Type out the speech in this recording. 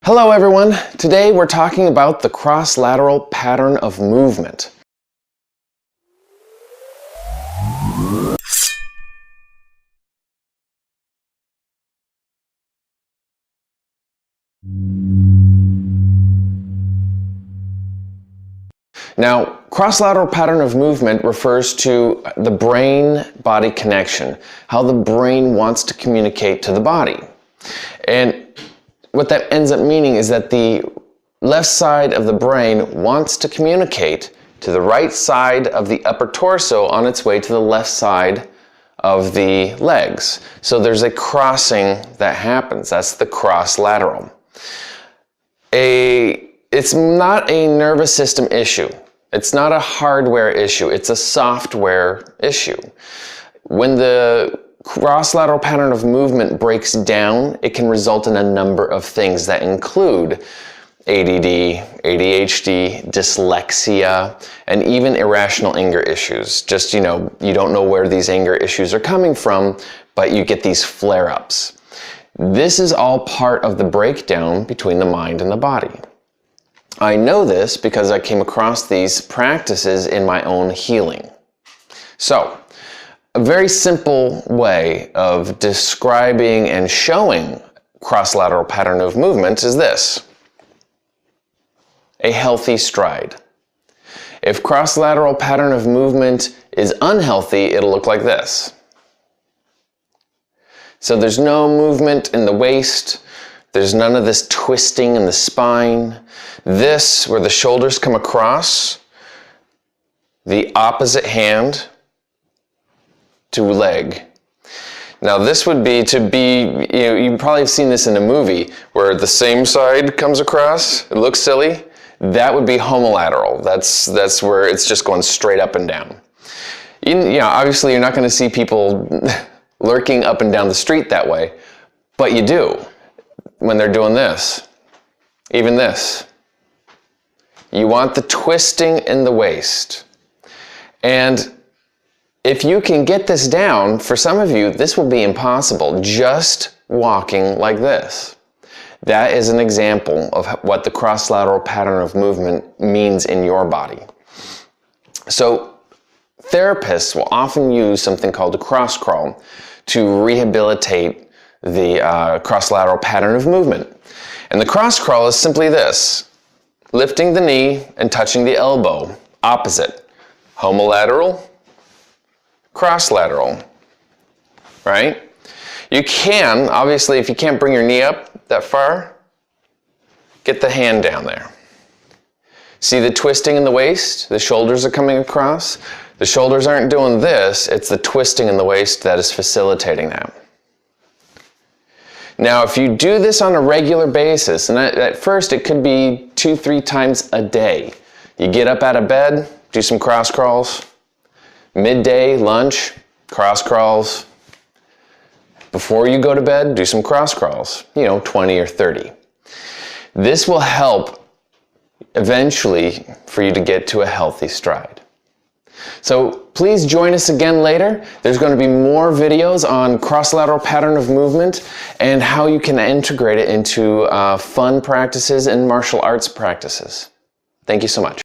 Hello everyone! Today we're talking about the cross-lateral pattern of movement. Now, cross-lateral pattern of movement refers to the brain-body connection, how the brain wants to communicate to the body. And what that ends up meaning is that the left side of the brain wants to communicate to the right side of the upper torso on its way to the left side of the legs. So there's a crossing that happens. That's the cross-lateral. It's not a nervous system issue. It's not a hardware issue. It's a software issue. When the cross-lateral pattern of movement breaks down, it can result in a number of things that include ADD, ADHD, dyslexia, and even irrational anger issues. Just, you don't know where these anger issues are coming from, but you get these flare-ups. This is all part of the breakdown between the mind and the body. I know this because I came across these practices in my own healing. So, a very simple way of describing and showing cross-lateral pattern of movement is this: a healthy stride. If cross-lateral pattern of movement is unhealthy, it'll look like this. So there's no movement in the waist, there's none of this twisting in the spine. This, where the shoulders come across, the opposite hand to leg. Now this would be you probably have seen this in a movie where the same side comes across. It looks silly. That would be homolateral. That's where it's just going straight up and down. Obviously you're not going to see people lurking up and down the street that way, but you do when they're doing this. Even this. You want the twisting in the waist. And if you can get this down, for some of you, this will be impossible, just walking like this. That is an example of what the cross-lateral pattern of movement means in your body. So, therapists will often use something called a cross crawl to rehabilitate the cross-lateral pattern of movement. And the cross crawl is simply this: lifting the knee and touching the elbow, opposite. Homolateral, cross-lateral, right? You can, obviously, if you can't bring your knee up that far, get the hand down there. See the twisting in the waist? The shoulders are coming across. The shoulders aren't doing this, it's the twisting in the waist that is facilitating that. Now, if you do this on a regular basis, and at first it could be 2-3 times a day. You get up out of bed, do some cross crawls. Midday, lunch, cross crawls. Before you go to bed, do some cross crawls, 20 or 30. This will help eventually for you to get to a healthy stride. So please join us again later. There's going to be more videos on cross-lateral pattern of movement and how you can integrate it into fun practices and martial arts practices. Thank you so much.